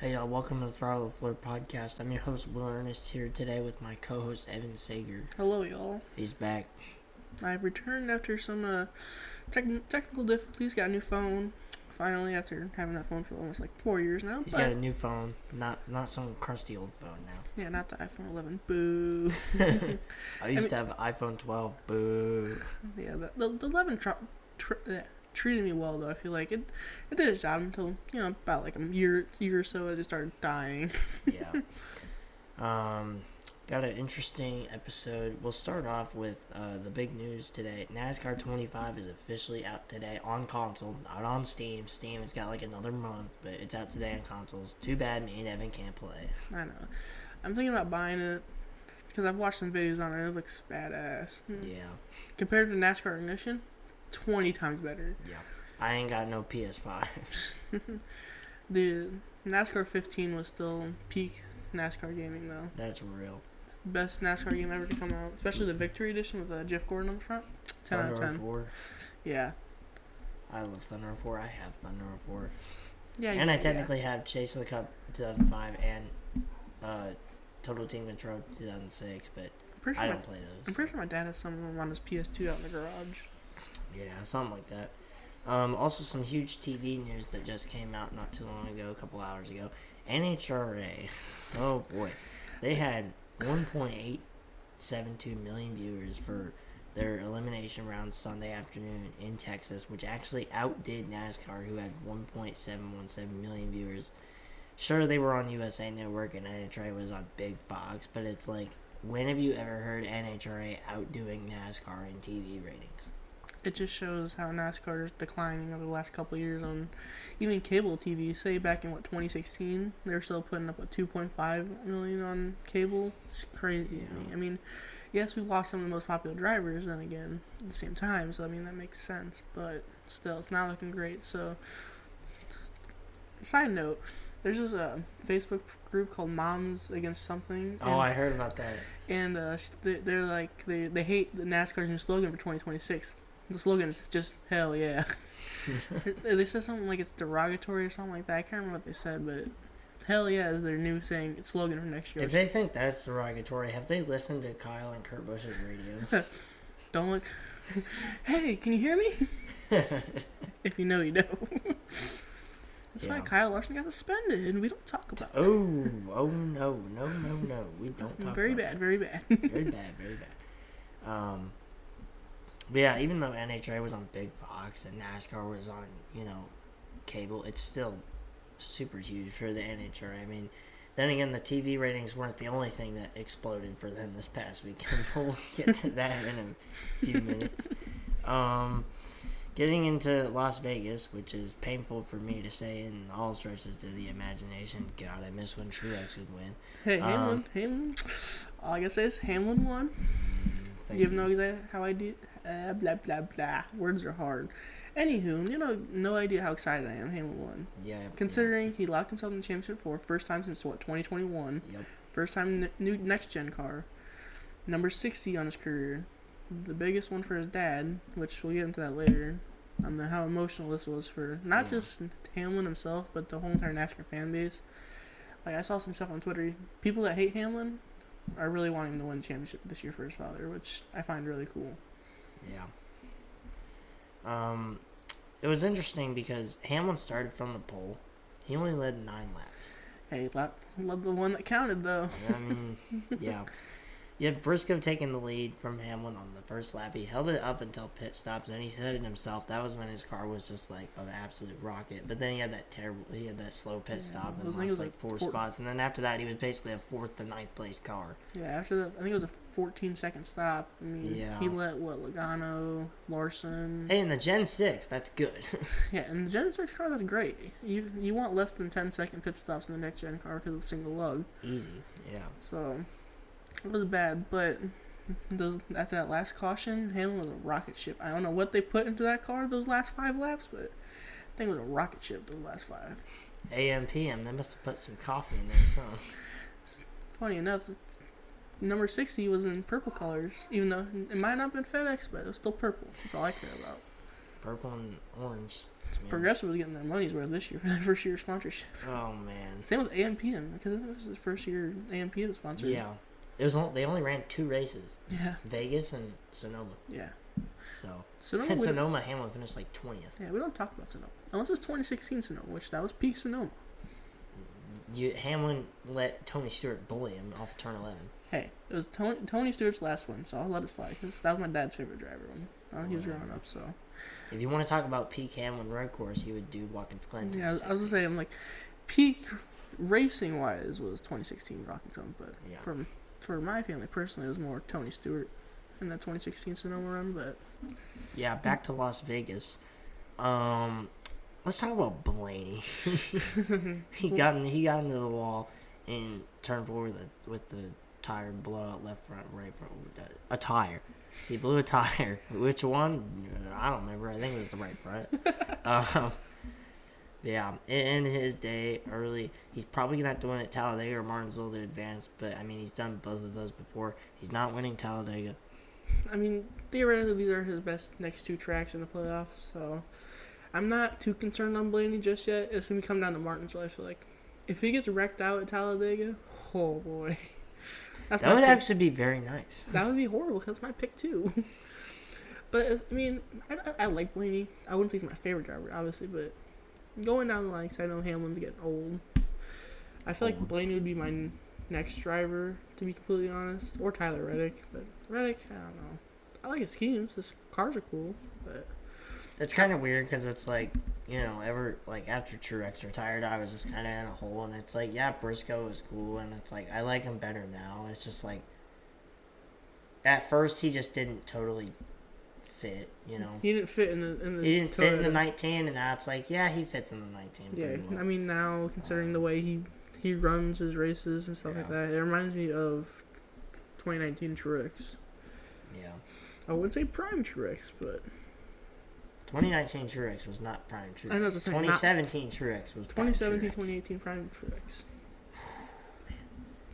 Hey y'all, welcome to the Throttle podcast. I'm your host Will Earnest here today with my co-host Evan Sager. Hello y'all. He's back. I've returned after some technical difficulties, got a new phone. Finally, after having that phone for almost like 4 years now. He's got a new phone, not some crusty old phone now. Yeah, not the iPhone 11. Boo. I used to have an iPhone 12. Boo. Yeah, the 11 treated me well though. I feel like it did its job until about like a year or so it just started dying. Yeah. Got an interesting episode. We'll start off with the big news today. NASCAR 25 is officially out today on console, not on Steam. Steam has got like another month, but it's out today on consoles. Too bad me and Evan can't play. I know. I'm thinking about buying it because I've watched some videos on it. It looks badass. Yeah. Compared to NASCAR Ignition, 20 times better. Yeah. I ain't got no PS5. The NASCAR 15 was still peak NASCAR gaming though. That's real. It's the best NASCAR game ever to come out, especially the Victory Edition with Jeff Gordon on the front. 10 out of 10. 4. Yeah. I love Thunder 4. I have Thunder 4. Yeah. And I technically have Chase of the Cup 2005 and Total Team Control 2006, but I don't play those. I'm pretty sure my dad has some of them on his PS2 out in the garage. Yeah, something like that. Also, some huge TV news that just came out not too long ago, a couple hours ago. NHRA. Oh, boy. They had 1.872 million viewers for their elimination round Sunday afternoon in Texas, which actually outdid NASCAR, who had 1.717 million viewers. Sure, they were on USA Network and NHRA was on Big Fox, but it's like, when have you ever heard NHRA outdoing NASCAR in TV ratings? It just shows how NASCAR is declining over the last couple of years on even cable TV. Say back in 2016, they were still putting up a 2.5 million on cable. It's crazy to me. I mean, yes, we've lost some of the most popular drivers then again at the same time, so I mean that makes sense, but still it's not looking great. So side note, there's this Facebook group called Moms Against Something. Oh, I heard about that. And they're like they hate the NASCAR's new slogan for 2026. The slogan is just hell yeah. They said something like it's derogatory or something like that. I can't remember what they said, but hell yeah is their new slogan for next year. If they think that's derogatory, have they listened to Kyle and Kurt Busch's radio? Don't look. Hey, can you hear me? If you know, you know. That's why Kyle Larson got suspended, and we don't talk about that. Oh no. We don't talk very about bad, that. very bad. Very bad. But yeah, even though NHRA was on Big Fox and NASCAR was on, cable, it's still super huge for the NHRA. I mean, then again, the TV ratings weren't the only thing that exploded for them this past weekend. We'll get to that in a few minutes. Getting into Las Vegas, which is painful for me to say in all stretches to the imagination. God, I miss when Truex would win. Hey, Hamlin. All I gotta say is Hamlin won. You know exactly how I did. Blah, blah, blah. Words are hard. Anywho, no idea how excited I am. Hamlin won. Yeah. Considering he locked himself in the championship for first time since, 2021. Yep. First time new next-gen car. Number 60 on his career. The biggest one for his dad, which we'll get into that later. How emotional this was for not just Hamlin himself, but the whole entire NASCAR fan base. Like, I saw some stuff on Twitter. People that hate Hamlin are really wanting him to win the championship this year for his father, which I find really cool. Yeah. It was interesting because Hamlin started from the pole. He only led 9 laps. Hey, led the one that counted, though. I mean, yeah. You had Briscoe taking the lead from Hamlin on the first lap. He held it up until pit stops, and he said it himself. That was when his car was just like an absolute rocket. But then he had that slow pit stop and lost like 4 spots. And then after that, he was basically a 4th to 9th place car. Yeah, after that, I think it was a 14-second stop. I mean, he let Logano, Larson. Hey, in the Gen 6, that's good. Yeah, in the Gen 6 car, that's great. You want less than 10-second pit stops in the next gen car because it's single lug. Easy, yeah. So it was bad, but after that last caution, Hamlin was a rocket ship. I don't know what they put into that car those last 5 laps, but I think it was a rocket ship those last 5. AM, PM, they must have put some coffee in there, so. Funny enough, number 60 was in purple colors, even though it might not have been FedEx, but it was still purple. That's all I care about. purple and orange. Progressive was getting their money's worth this year for their first year of sponsorship. Oh man. Same with AMPM because this is the first year AMPM was sponsored. Yeah, they only ran 2 races. Yeah. Vegas and Sonoma. Yeah. So Sonoma, Hamlin finished like 20th. Yeah, we don't talk about Sonoma unless it's 2016 Sonoma, which that was peak Sonoma. Hamlin let Tony Stewart bully him off turn 11. Hey, it was Tony Stewart's last one, so I'll let it slide because that was my dad's favorite driver when he was growing up. So, if you want to talk about peak Hamlin road course, he would do Watkins Glen. Yeah, I was gonna say, I'm like, peak racing wise was 2016 Watkins Glen, but for my family personally, it was more Tony Stewart in that 2016 Sonoma run. But yeah, back to Las Vegas. Let's talk about Blaney. he got into the wall in turn 4 with the tire blowout left front, right front. A tire. He blew a tire. Which one? I don't remember. I think it was the right front. Yeah, it ended his day early. He's probably going to have to win at Talladega or Martinsville to advance, but, I mean, he's done both of those before. He's not winning Talladega. I mean, theoretically, these are his best next 2 tracks in the playoffs, so I'm not too concerned on Blaney just yet. It's going to come down to Martinsville, I feel like. If he gets wrecked out at Talladega, oh boy. That would actually be very nice. That would be horrible because that's my pick too. But, I mean, I like Blaney. I wouldn't say he's my favorite driver, obviously, but going down the line, because I know Hamlin's getting old. I feel like Blaney would be my next driver, to be completely honest. Or Tyler Reddick. But Reddick, I don't know. I like his schemes. His cars are cool, but it's kind of weird because it's like, you know, after Truex retired, I was just kind of in a hole, and it's like, yeah, Briscoe was cool, and it's like, I like him better now. It's just like, at first, he just didn't totally fit, you know. He didn't fit in the He didn't fit in the 19, and now it's like, yeah, he fits in the 19. Yeah, well. I mean, now, considering the way he runs his races and stuff like that, it reminds me of 2019 Truex. Yeah. I wouldn't say prime Truex, but 2019 Truex was not prime Truex. I know, it's 2017 Truex was 2017, 2018 prime Truex.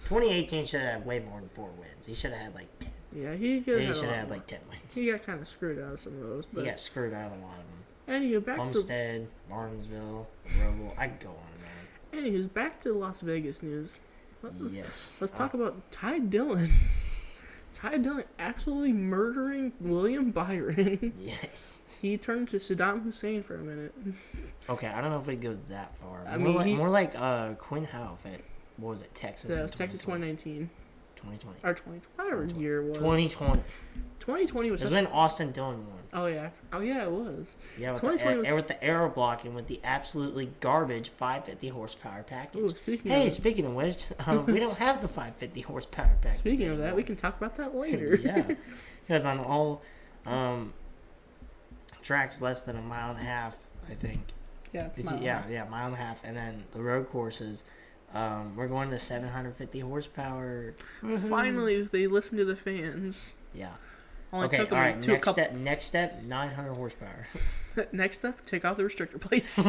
2018 should have had way more than 4 wins. He should have had like 10. Yeah, he should have had like 10 wins. He got kind of screwed out of some of those. But he got screwed out of a lot of them. Anywho, back Homestead, Martinsville, Roval. I could go on and on. Anywho, back to Las Vegas news. Let's talk about Ty Dillon. Ty Dillon absolutely murdering William Byron. Yes. He turned to Saddam Hussein for a minute. Okay, I don't know if we go that far. I mean, more like Quinn Houff at, what was it, Texas? Yeah, Texas 2019. 2020. Or 2020. Whatever year it was. 2020. 2020 was It was when Austin Dillon won. Oh, yeah, it was. Yeah, with the aero blocking with the absolutely garbage 550 horsepower package. Ooh, speaking of which, we don't have the 550 horsepower package. Speaking of that, we can talk about that later. Yeah, because on all tracks less than a mile and a half, I think. Yeah, mile and a half, and then the road courses. We're going to 750 horsepower. Finally, they listen to the fans. Yeah. Only took them all right. Next step, 900 horsepower. Next step, take off the restrictor plates.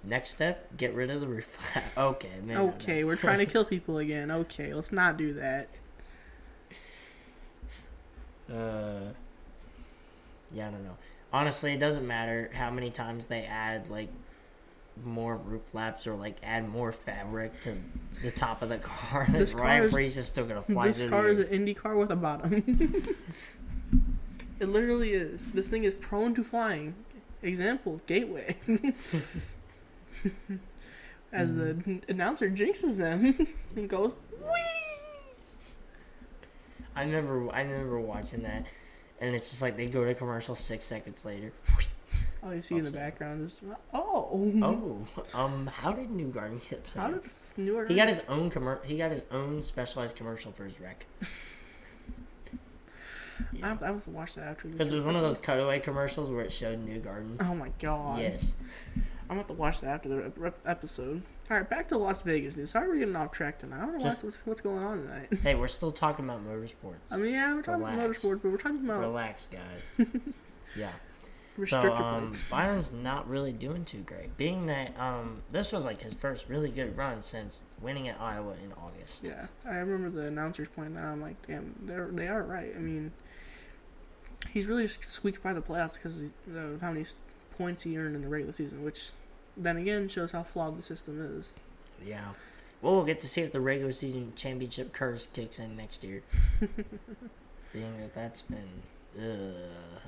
Next step, get rid of the roof flap. Okay, man. Okay, we're trying to kill people again. Okay, let's not do that. Yeah, I don't know. Honestly, it doesn't matter how many times they add, like, more roof flaps or, like, add more fabric to the top of the car. Ryan Preece is still going to fly. This car is an IndyCar with a bottom. It literally is. This thing is prone to flying. Example, Gateway. As the announcer jinxes them and goes, whee! I remember watching that, and it's just like they go to commercial 6 seconds later. Oh, you see in the background is how did Newgarden get upset? How did Newgarden? He got his own specialized commercial for his wreck. Yeah. I have to watch that after this. Because it was one of those cutaway commercials where it showed Newgarden. Oh my god. Yes. I'm going to have to watch that after the episode. Alright, back to Las Vegas news. Sorry we're getting off track tonight. I don't know what's going on tonight. Hey, we're still talking about motorsports. I mean, yeah, we're talking about motorsports, but we're talking about... Relax, guys. Yeah. Restrictor plates. Byron's not really doing too great. Being that this was like his first really good run since winning at Iowa in August. Yeah. I remember the announcers pointing that out. I'm like, damn, they are right. I mean... He's really just squeaked by the playoffs because of how many points he earned in the regular season, which then again shows how flawed the system is. Yeah. Well, we'll get to see if the regular season championship curse kicks in next year. Being that that's been...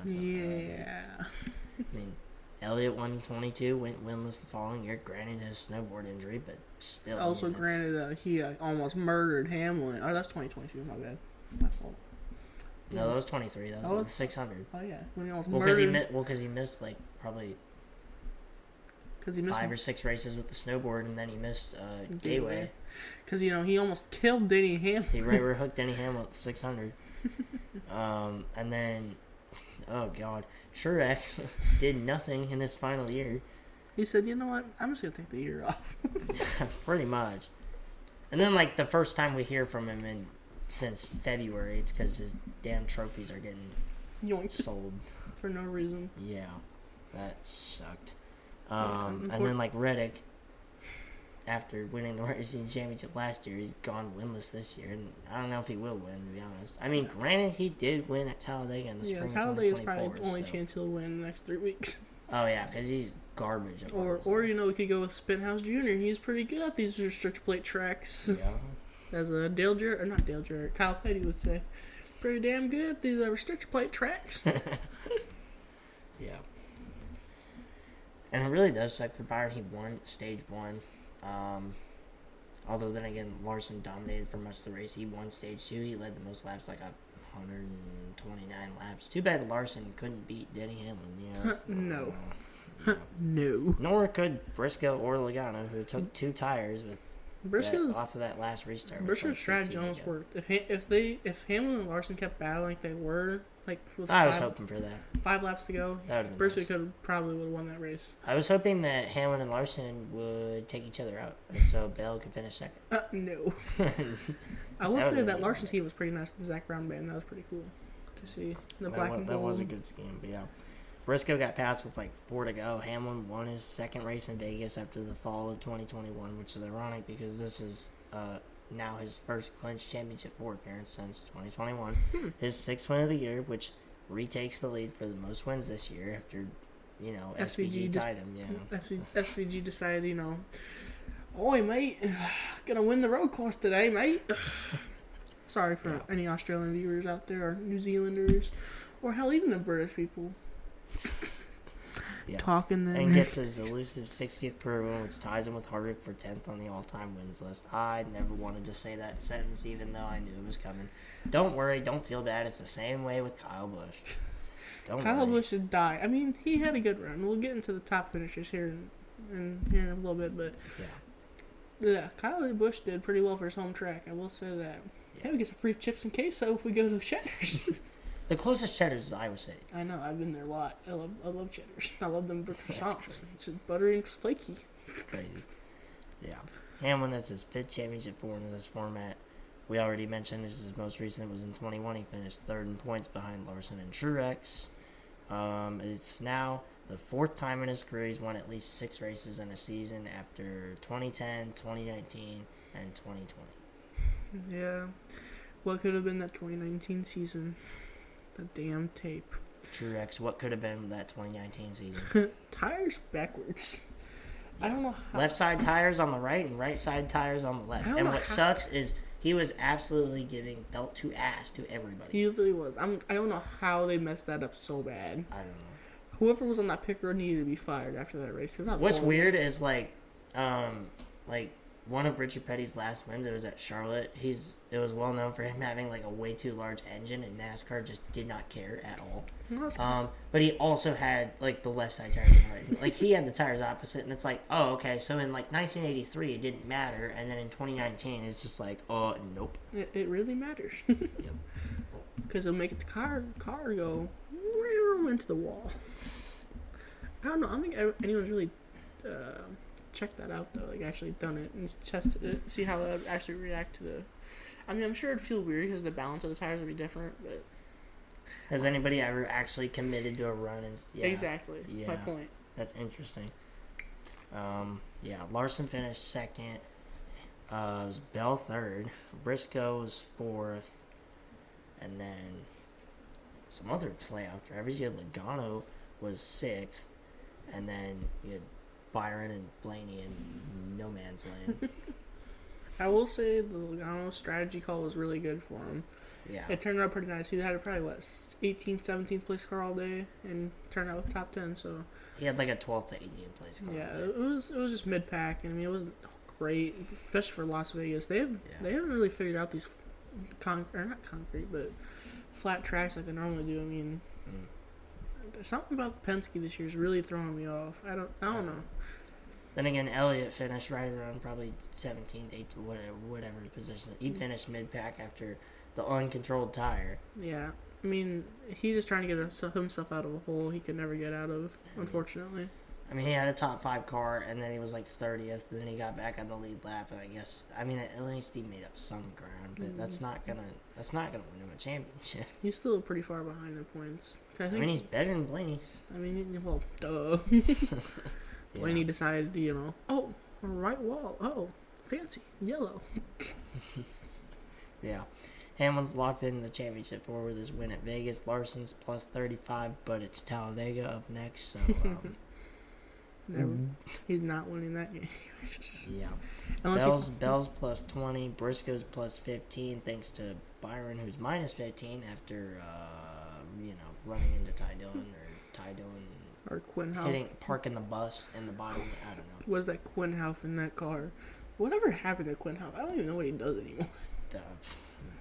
Yeah. I mean, Elliott won 22, went winless the following year. Granted, his snowboard injury, but still. Also, I mean, granted, he almost murdered Hamlin. Oh, that's 2022. My bad. My fault. No, that was 23. That was the 600. Oh, yeah. When he almost murdered. Because he missed, like, probably... Because he missed 5 or 6 races with the snowboard, and then he missed Gateway. Because, he almost killed Denny Hamlin. He rear hooked Denny Hamlin with the 600. And then, oh god, Truex did nothing in his final year. He said, you know what, I'm just going to take the year off. Pretty much. And then, like, the first time we hear from him since February, it's because his damn trophies are getting sold. For no reason. Yeah, that sucked. And then, like, Reddick, after winning the racing championship last year, he's gone winless this year, and I don't know if he will win, to be honest. I mean, granted, he did win at Talladega in the spring of 2024. Yeah, Talladega's probably the only chance he'll win in the next 3 weeks. Oh, yeah, because he's garbage. Or we could go with Spinhouse Jr. He's pretty good at these restrictor plate tracks. Yeah. As a Kyle Petty would say. Pretty damn good at these restrictor plate tracks. Yeah. And it really does suck for Byron. He won stage 1. Although then again, Larson dominated for much of the race. He won stage 2. He led the most laps, like 129 laps. Too bad Larson couldn't beat Denny Hamlin. No. Yeah. No. Nor could Briscoe or Logano, who took 2 tires off of that last restart. Briscoe's strategy almost worked. If Hamlin and Larson kept battling like they were, like with I was hoping for that. 5 laps to go, Briscoe probably would have won that race. I was hoping that Hamlin and Larson would take each other out, and so Bell could finish second. No. I will say that Larson's scheme was pretty nice. The Zach Brown band, that was pretty cool to see. The black and gold. That was a good scheme, but yeah. Briscoe got passed with like 4 to go. Hamlin won his second race in Vegas after the fall of 2021, which is ironic because this is now his first clinched championship 4 appearance since 2021. His 6th win of the year, which retakes the lead for the most wins this year after, SVG tied him. Yeah. SVG decided, oi mate, gonna win the road course today, mate. Sorry for any Australian viewers out there, or New Zealanders, or hell, even the British people. Talking there. And gets his elusive 60th career win, which ties him with Harvick for 10th on the all-time wins list. I never wanted to say that sentence, even though I knew it was coming. Don't worry, don't feel bad. It's the same way with Kyle Busch. Kyle Busch is dying. I mean, he had a good run. We'll get into the top finishers here in a little bit, but yeah, Kyle Busch did pretty well for his home track. I will say that. Yeah, we get some free chips and queso if we go to Cheddar's. The closest Cheddar's is Iowa City. I know. I've been there a lot. I love Cheddar's. I love them croissants. It's just buttery and flaky. Crazy. Yeah. Hamlin, that's his 5th championship for in this format. We already mentioned this is his most recent. It was in 2021. He finished 3rd in points behind Larson and Truex. It's now the 4th time in his career he's won at least 6 races in a season after 2010, 2019, and 2020. Yeah. What could have been that 2019 season? The damn tape. Truex, what could have been that 2019 season? Tires backwards. I don't know how. Left side tires on the right and right side tires on the left. And what sucks is he was absolutely giving belt to ass to everybody. He usually was. I don't know how they messed that up so bad. I don't know. Whoever was on that pit road needed to be fired after that race. What's weird is like one of Richard Petty's last wins, it was at Charlotte. It was well known for him having like a way too large engine, and NASCAR just did not care at all. But he also had like the left side tires on the right. Like he had the tires opposite, and it's like, oh, okay. So in like 1983, it didn't matter, and then in 2019, it's just like, oh, nope. It really matters. Yep. Because it'll make the car go into the wall. I don't know. I don't think anyone's really checked that out though, like actually done it and tested it, see how it would actually react to the. I mean, I'm sure it'd feel weird because the balance of the tires would be different, but. Has anybody ever actually committed to a run? Exactly. That's my point. That's interesting. Larson finished 2nd. It was Bell 3rd. Briscoe was 4th. And then some other playoff drivers. You had Logano was 6th, and then you had Byron and Blaney in no man's land. I will say the Logano strategy call was really good for him. Yeah. It turned out pretty nice. He had probably, 18th, 17th place car all day and turned out with top 10, so... He had like a 12th to 18th place car. Yeah, it was just mid-pack. I mean, it wasn't great, especially for Las Vegas. They haven't really figured out these not concrete, but flat tracks like they normally do. I mean, something about Penske this year is really throwing me off. I don't know. Then again, Elliott finished right around probably 17th, 18th, whatever position. He finished mid-pack after the uncontrolled tire. Yeah. I mean, he's just trying to get himself out of a hole he could never get out of, unfortunately. I mean, he had a top 5 car, and then he was like 30th. Then he got back on the lead lap, and I guess, I mean, at least he made up some ground, but that's not gonna win him a championship. He's still pretty far behind in points. I mean, he's better than Blaney. I mean, well, duh. Blaney decided, oh, right wall, oh, fancy, yellow. Yeah. Hamlin's locked in the championship for with his win at Vegas. Larson's plus 35, but it's Talladega up next, so... He's not winning that game. Yeah. Bell's plus 20. Briscoe's plus 15, thanks to Byron, who's minus 15 after, running into Ty Dillon or Quinn Houff. Parking the bus in the bottom. I don't know. Was that Quinn Houff in that car? Whatever happened to Quinn Houff? I don't even know what he does anymore.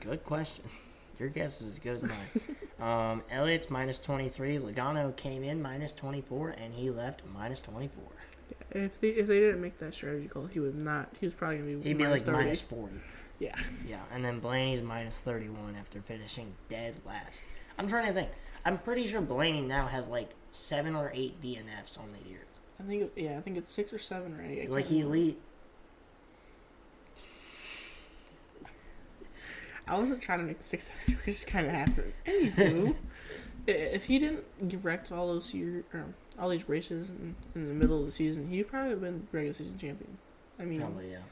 Good question. Your guess is as good as mine. Elliott's minus 23. Logano came in minus 24, and he left minus 24. If they didn't make that strategy call, he was probably going to be He'd be like 30. minus 40. Yeah. Yeah, and then Blaney's minus 31 after finishing dead last. I'm trying to think. I'm pretty sure Blaney now has like 7 or 8 DNFs on the year. I think it's 6 or 7 or 8. Like he elite. I wasn't trying to make 6, it just kind of happened. Anywho, if he didn't get wrecked all these races in the middle of the season, he'd probably have been regular season champion. I mean, probably, yeah.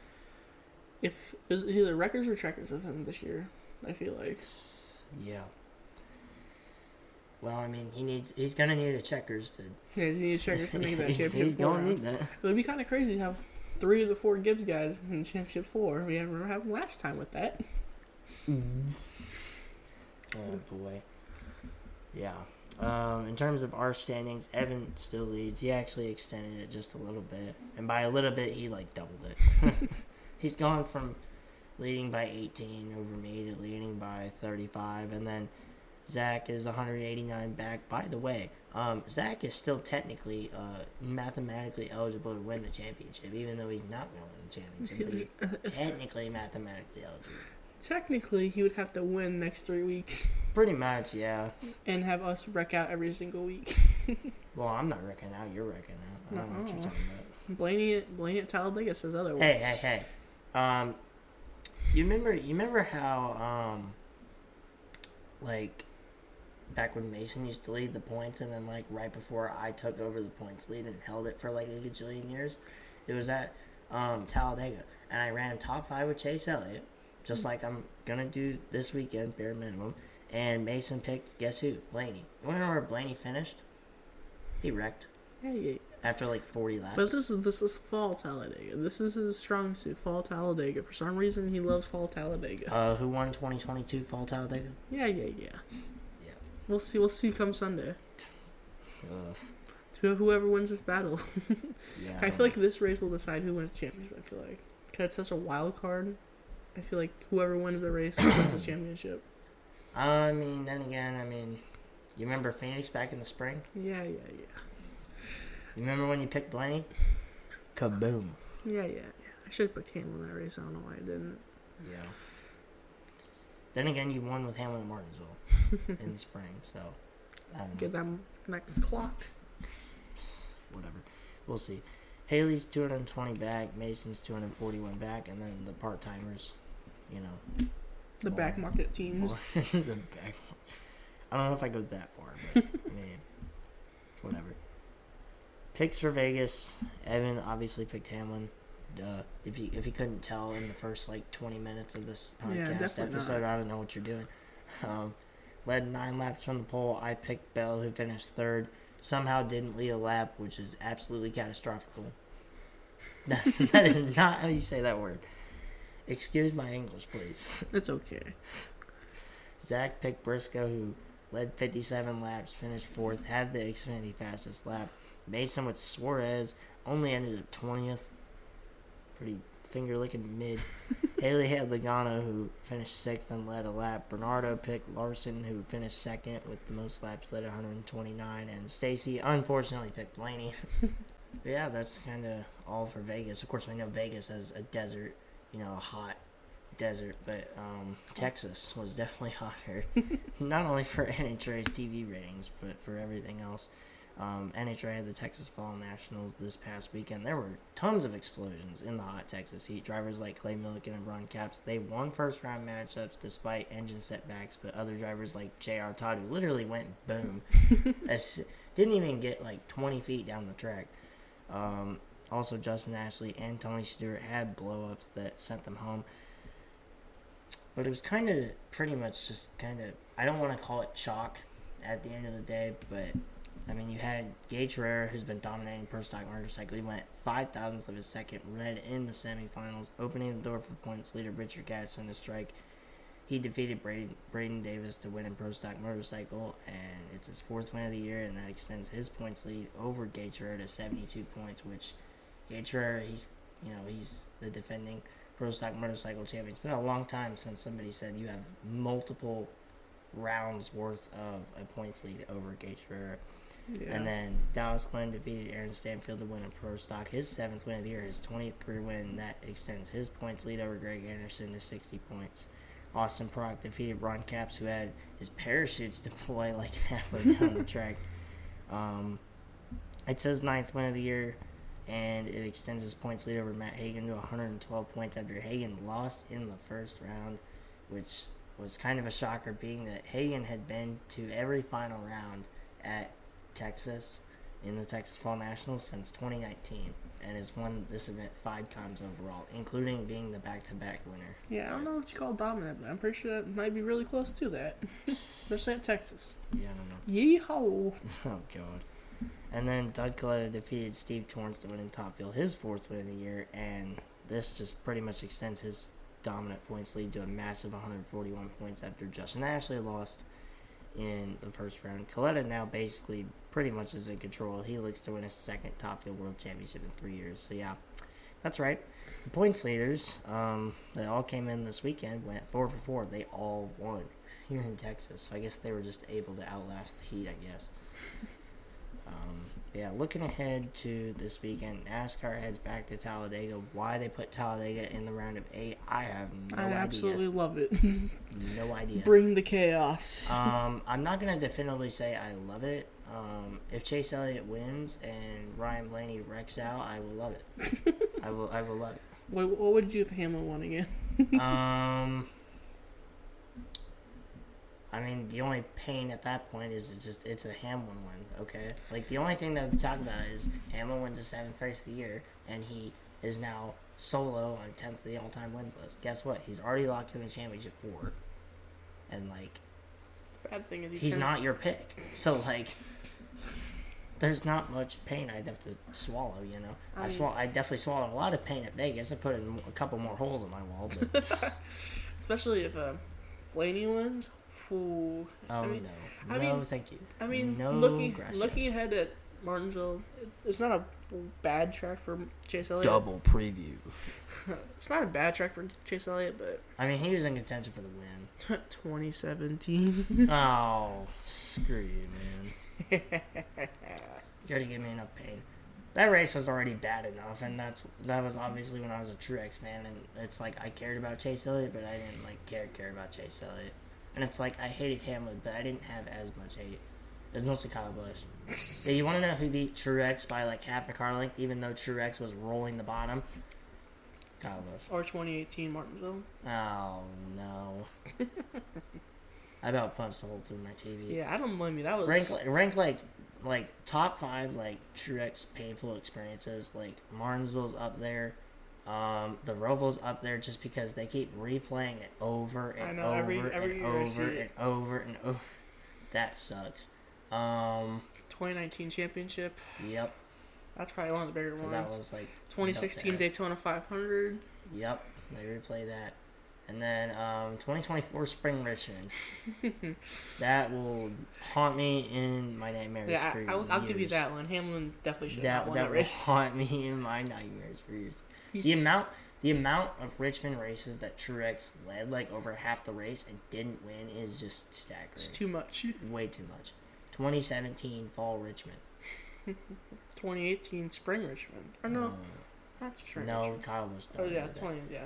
If it was either records or checkers with him this year, I feel like. Yeah. Well, I mean, he's gonna need a checkers to. Yeah, he needs checkers to make that championship. He's gonna need that. It would be kind of crazy to have 3 of the 4 Gibbs guys in championship 4. We remember having last time with that. Mm-hmm. Oh boy. Yeah. In terms of our standings, Evan still leads. He actually extended it just a little bit, and by a little bit, he like doubled it. He's gone from leading by 18 over me to leading by 35, and then Zach is 189 back. By the way, Zach is still technically mathematically eligible to win the championship, even though he's not going to win the championship. But he's technically mathematically eligible. Technically, he would have to win next 3 weeks. Pretty much, yeah. And have us wreck out every single week. Well, I'm not wrecking out. You're wrecking out. I don't know what you're talking about. Blaney at Talladega says otherwise. Hey. You remember how, like, back when Mason used to lead the points, and then, like, right before I took over the points lead and held it for, like, a gajillion years? It was at Talladega. And I ran top 5 with Chase Elliott, just like I'm going to do this weekend, bare minimum. And Mason picked, guess who? Blaney. You want to know where Blaney finished? He wrecked. Yeah. After like 40 laps. But this is fall Talladega. This is his strong suit, fall Talladega. For some reason, he loves fall Talladega. Who won 2022 fall Talladega? Yeah. We'll see come Sunday. To whoever wins this battle. Yeah. I feel like this race will decide who wins the championship. I feel like because it's such a wild card. I feel like whoever wins the race wins the championship. I mean, then again, you remember Phoenix back in the spring? Yeah. You remember when you picked Blaney? Kaboom. Yeah. I should have picked Hamlin in that race. I don't know why I didn't. Yeah. Then again, you won with Hamlin and Martinsville in the spring, so I don't know. Get that clock. Whatever. We'll see. Haley's 220 back, Mason's 241 back, and then the part-timers, The back market teams. I don't know if I go that far, but whatever. Picks for Vegas. Evan obviously picked Hamlin. If he couldn't tell in the first 20 minutes of this podcast episode, I don't know what you're doing. led 9 laps from the pole. I picked Bell, who finished 3rd. Somehow didn't lead a lap, which is absolutely catastrophic. That is not how you say that word. Excuse my English, please. It's okay. Zach picked Briscoe, who led 57 laps, finished 4th, had the Xfinity fastest lap. Mason with Suarez only ended up 20th. Pretty finger-licking mid. Haley had Logano, who finished 6th and led a lap. Bernardo picked Larson, who finished 2nd with the most laps, led 129. And Stacy, unfortunately, picked Blaney. But yeah, that's kind of all for Vegas. Of course, we know Vegas as a desert, a hot desert. But Texas was definitely hotter. Not only for NHRA's TV ratings, but for everything else. NHRA had the Texas Fall Nationals this past weekend. There were tons of explosions in the hot Texas heat. Drivers like Clay Millican and Ron Capps, they won first-round matchups despite engine setbacks, but other drivers like J.R. Todd, who literally went boom, didn't even get like 20 feet down the track. Also, Justin Ashley and Tony Stewart had blow-ups that sent them home. But it was pretty much just I don't want to call it chalk at the end of the day, but you had Gage Herrera, who's been dominating Pro Stock Motorcycle. He went 5,000ths of a second red in the semifinals, opening the door for points leader Richard Gadsden to strike. He defeated Braden Davis to win in Pro Stock Motorcycle, and it's his 4th win of the year, and that extends his points lead over Gage Herrera to 72 points, which Gage Herrera, he's the defending Pro Stock Motorcycle champion. It's been a long time since somebody said you have multiple rounds worth of a points lead over Gage Herrera. Yeah. And then Dallas Glenn defeated Aaron Stanfield to win a Pro Stock, his 7th win of the year, his 20th career win. That extends his points lead over Greg Anderson to 60 points. Austin Prock defeated Ron Capps, who had his parachutes deploy like halfway down the track. It's his 9th win of the year, and it extends his points lead over Matt Hagan to 112 points after Hagan lost in the first round, which was kind of a shocker, being that Hagan had been to every final round at Texas in the Texas Fall Nationals since 2019 and has won this event 5 times overall, including being the back-to-back winner. Yeah, I don't know what you call dominant, but I'm pretty sure that might be really close to that. Especially at Texas. Yeah, I don't know. Yeehaw! Oh, God. And then Doug Coletta defeated Steve Torrance to win in Top Fuel, his 4th win of the year, and this just pretty much extends his dominant points lead to a massive 141 points after Justin Ashley lost in the first round. Coletta now basically pretty much is in control. He looks to win his 2nd Top Fuel World Championship in 3 years. So yeah, that's right. The points leaders, they all came in this weekend, went 4 for 4. They all won here in Texas. So I guess they were just able to outlast the heat, I guess. Yeah, looking ahead to this weekend, NASCAR heads back to Talladega. Why they put Talladega in the round of 8, I have no idea. I absolutely love it. No idea. Bring the chaos. I'm not going to definitively say I love it. If Chase Elliott wins and Ryan Blaney wrecks out, I will love it. I will love it. What would you do if Hamlin won again? The only pain at that point is it's a Hamlin win, okay? Like, the only thing that we talk about is Hamlin wins the 7th race of the year, and he is now solo on 10th of the all-time wins list. Guess what? He's already locked in the championship 4. And, the bad thing is he's not your pick. So, there's not much pain I'd have to swallow, I definitely swallowed a lot of pain at Vegas. I put in a couple more holes in my wall. But especially if Blaney wins. Ooh. No, thank you. Looking ahead at Martinsville, it's not a bad track for Chase Elliott. Double preview. It's not a bad track for Chase Elliott, but he was in contention for the win. 2017. Oh, screw you, man. You gotta give me enough pain. That race was already bad enough, and that was obviously when I was a Truex fan, and it's like I cared about Chase Elliott, but I didn't care about Chase Elliott. And it's like I hated Hamlin, but I didn't have as much hate. It was mostly Kyle Busch. Yeah, you want to know who beat Truex by half a car length, even though Truex was rolling the bottom? Kyle Busch. Or 2018 Martinsville. Oh, no. I about punched a hole through my TV. Yeah, I don't blame you. That was... Rank top 5, Truex painful experiences. Martinsville's up there. The Roval's up there just because they keep replaying it over and over every and year I over see and it. over and over. That sucks. 2019 championship. Yep. That's probably one of the bigger ones. That was like 2016 Daytona 500. Yep, they replay that. And then 2024 Spring Richmond. That will haunt me in my nightmares for years. I'll give you that one. Hamlin definitely should have won that race. That will haunt me in my nightmares for years. The amount of Richmond races that Truex led like over half the race and didn't win is just staggering. It's too much. Way too much. 2017 Fall Richmond. 2018 Spring Richmond. Or no, not Spring Richmond. Kyle was done. Oh yeah,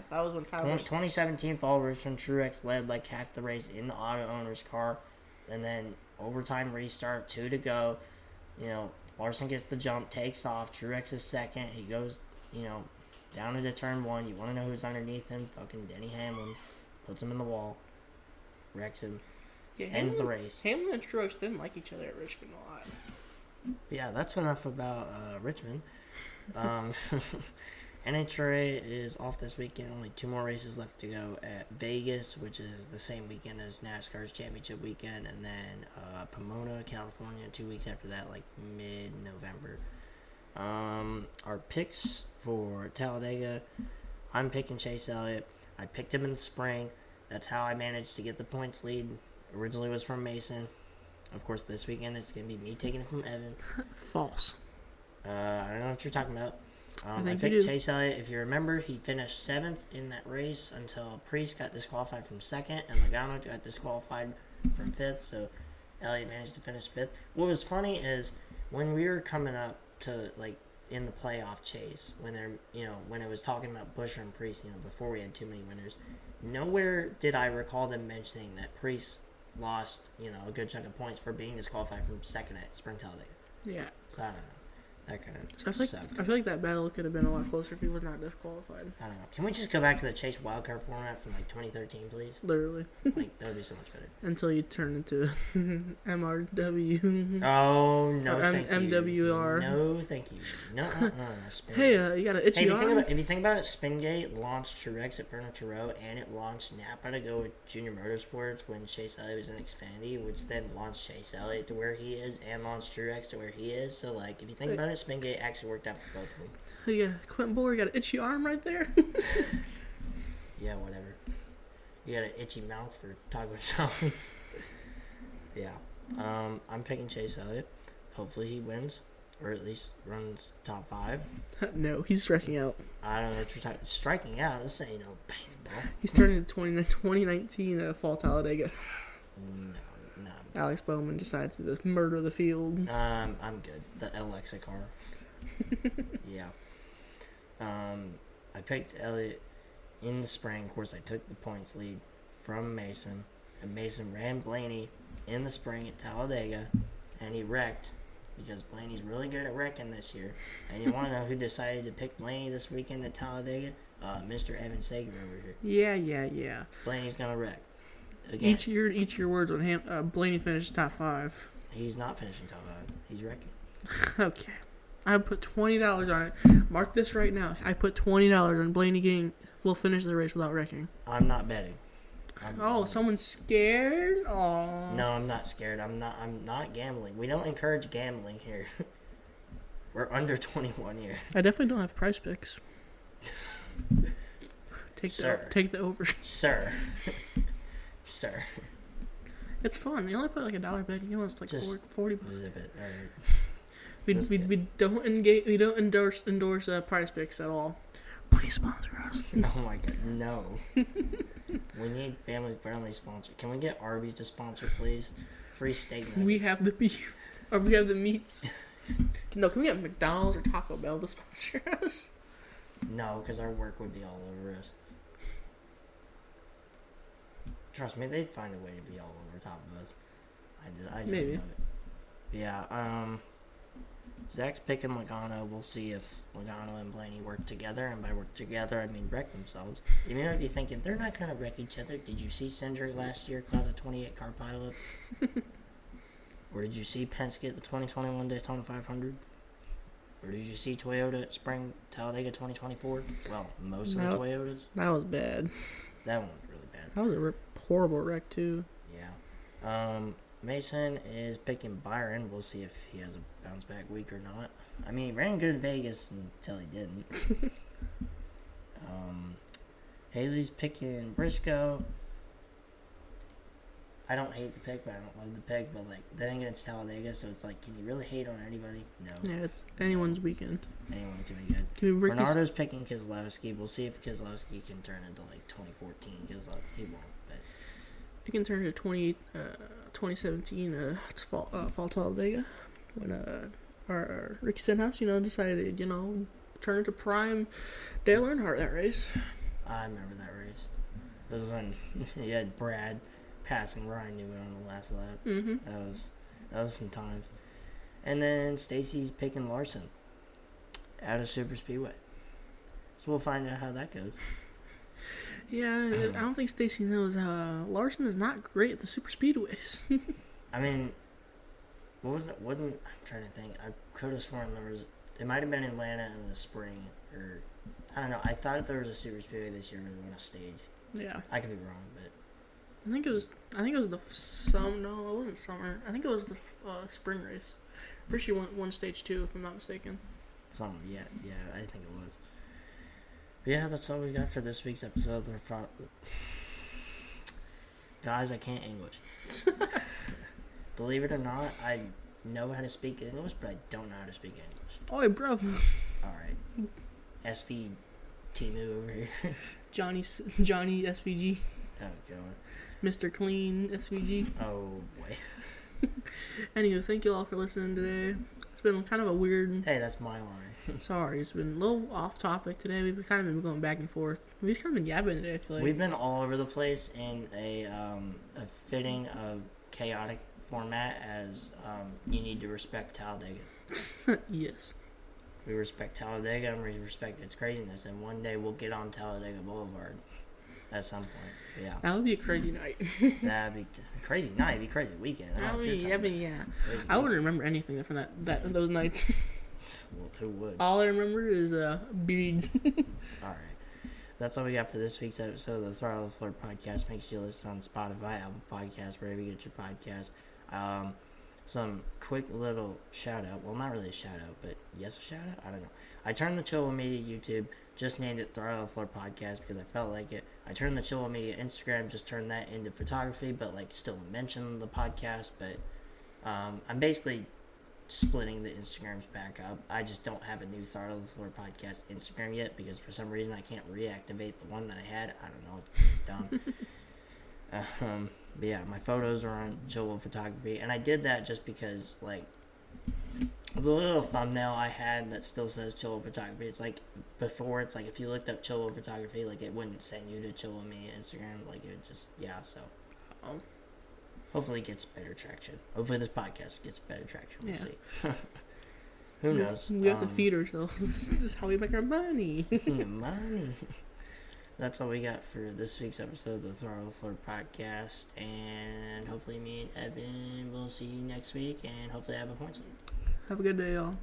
that was when Kyle was. 2017 Fall Richmond, Truex led like half the race in the auto owner's car, and then overtime restart, 2 to go. Larson gets the jump, takes off. Truex is second. He goes, down into turn 1. You want to know who's underneath him? Fucking Denny Hamlin. Puts him in the wall. Wrecks him. Yeah, ends the race. Hamlin and Truex didn't like each other at Richmond a lot. Yeah, that's enough about Richmond. NHRA is off this weekend. Only 2 more races left to go at Vegas, which is the same weekend as NASCAR's championship weekend, and then Pomona, California, 2 weeks after that, like mid-November. Our picks for Talladega, I'm picking Chase Elliott. I picked him in the spring. That's how I managed to get the points lead. Originally was from Mason. Of course, this weekend it's going to be me taking it from Evan. False. I don't know what you're talking about. I picked Chase Elliott. If you remember, he finished 7th in that race until Priest got disqualified from 2nd, and Logano got disqualified from 5th, so Elliott managed to finish 5th. What was funny is when we were coming up to, like, in the playoff chase, when when it was talking about Buescher and Priest, before we had too many winners, nowhere did I recall them mentioning that Priest lost, a good chunk of points for being disqualified from 2nd at Spring Talladega. Yeah. So I don't know. That kind of sucked. I feel like that battle could have been a lot closer if he was not disqualified. I don't know. Can we just go back to the Chase wildcard format from like 2013, please? Literally. Like that would be so much better. Until you turn into MRW. Oh no, thank MWR. You. No, thank you. No. Hey, you got an itchy arm. If you think about it, Spingate launched Truex at Fernando and it launched Napa to go with Junior Motorsports when Chase Elliott was in Xfinity, which then launched Chase Elliott to where he is and launched Truex to where he is. So like, if you think about it, Spingate actually worked out for both of them. Yeah, Clint Bowyer got an itchy arm right there. Yeah, whatever. You got an itchy mouth for Taco John's. Yeah. I'm picking Chase Elliott. Hopefully he wins, or at least runs top 5. No, he's striking out. I don't know what you're talking. Striking out? This ain't no baseball. He's turning to 2019 Fall Talladega. No. Alex Bowman decides to just murder the field. I'm good. The Alexa car. Yeah. I picked Elliott in the spring. Of course, I took the points lead from Mason. And Mason ran Blaney in the spring at Talladega. And he wrecked because Blaney's really good at wrecking this year. And you want to know who decided to pick Blaney this weekend at Talladega? Mr. Evan Sager over here. Yeah. Blaney's going to wreck. Again. Each your words when Blaney finished top 5. He's not finishing top 5. He's wrecking. Okay. I put $20 on it. Mark this right now. I put $20 on Blaney Gang will finish the race without wrecking. I'm not betting. Someone's scared? Oh. No, I'm not scared. I'm not gambling. We don't encourage gambling here. We're under 21 here. I definitely don't have price picks. Take the over. Sir. It's fun. You only put like $1 bet. You know, it's like just $40. Zip it. All right. We don't engage. We don't endorse price picks at all. Please sponsor us. Oh my god, no. We need family-friendly sponsor. Can we get Arby's to sponsor, please? Free steak nuggets. We have the beef, or we have the meats. No, can we get McDonald's or Taco Bell to sponsor us? No, because our work would be all over us. Trust me, they'd find a way to be all over top of us. I just Maybe. know it. Yeah, Zach's picking Logano. We'll see if Logano and Blaney work together, and by work together, I mean wreck themselves. You may be thinking, they're not going to wreck each other. Did you see Cindric last year cause a 28-car pileup? Or did you see Penske at the 2021 Daytona 500? Or did you see Toyota Spring Talladega 2024? Well, most of the Toyotas. That was bad. That one was really bad. That was a horrible wreck, too. Yeah. Mason is picking Byron. We'll see if he has a bounce back week or not. I mean, he ran good in Vegas until he didn't. Haley's picking Briscoe. I don't hate the pick, but I don't love the pick. But, like, then again, it's Talladega, so it's like, can you really hate on anybody? No. Yeah, it's anyone's weekend. Anyone can be good. Bernardo's picking Keselowski. We'll see if Keselowski can turn into, like, 2014. Keselowski, he won't, but... He can turn into 2017 Fall Talladega when our Ricky Stenhouse, decided, turn into prime Dale Earnhardt that race. I remember that race. It was when he had Brad passing Ryan Newman on the last lap. Mm-hmm. That was some times. And then Stacy's picking Larson out of Super Speedway. So we'll find out how that goes. Yeah, I don't think Stacy knows. Larson is not great at the super speedways. I mean, what was it? I'm trying to think. I could have sworn it might have been Atlanta in the spring, or I don't know. I thought there was a super speedway this year where we won a stage. Yeah, I could be wrong, but I think it was the summer. No, it wasn't summer. I think it was the spring race. Pretty sure won stage 2, if I'm not mistaken. Yeah, I think it was. But yeah, that's all we got for this week's episode. Guys, I can't English. Believe it or not, I know how to speak English, but I don't know how to speak English. Oi, bro. Alright. SV Timu over here. Johnny SVG. Oh, God. Mr. Clean SVG. Oh, boy. Anyway, thank you all for listening today. It's been kind of a weird... Hey, that's my line. Sorry, it's been a little off topic today. We've kind of been going back and forth. We've kind of been yapping today, I feel like. We've been all over the place in a fitting of chaotic format as you need to respect Talladega. Yes. We respect Talladega and we respect its craziness, and one day we'll get on Talladega Boulevard at some point. Yeah. That would be a crazy night. That'd be a crazy night. It'd be a crazy weekend. Yeah. I wouldn't remember anything from those nights. Well, who would? All I remember is beads. All right. That's all we got for this week's episode of the Throttle Floor podcast. Make sure you listen on Spotify, Apple Podcasts, wherever you get your podcast. Some quick little shout out. Well, not really a shout out, but yes, a shout out. I don't know. I turned the Chilwell Media YouTube, just named it Throttle Floor Podcast because I felt like it. I turned the Chilwell Media Instagram, just turned that into photography, but like still mention the podcast. But I'm basically splitting the Instagrams back up. I just don't have a new Throttle Floor Podcast Instagram yet because for some reason I can't reactivate the one that I had. I don't know. It's dumb. But yeah, my photos are on Joel Photography, and I did that just because, like, the little thumbnail I had that still says Joel Photography, it's like, before, it's like, if you looked up Joel Photography, like, it wouldn't send you to Joel Media Instagram, like, it would just, yeah, so. Hopefully it gets better traction. Hopefully this podcast gets better traction, we'll see. Who knows? We have to feed ourselves. This is how we make our money. Money. That's all we got for this week's episode of the Throttle Floor Podcast. And hopefully me and Evan will see you next week. And hopefully I have a points lead. Have a good day, y'all.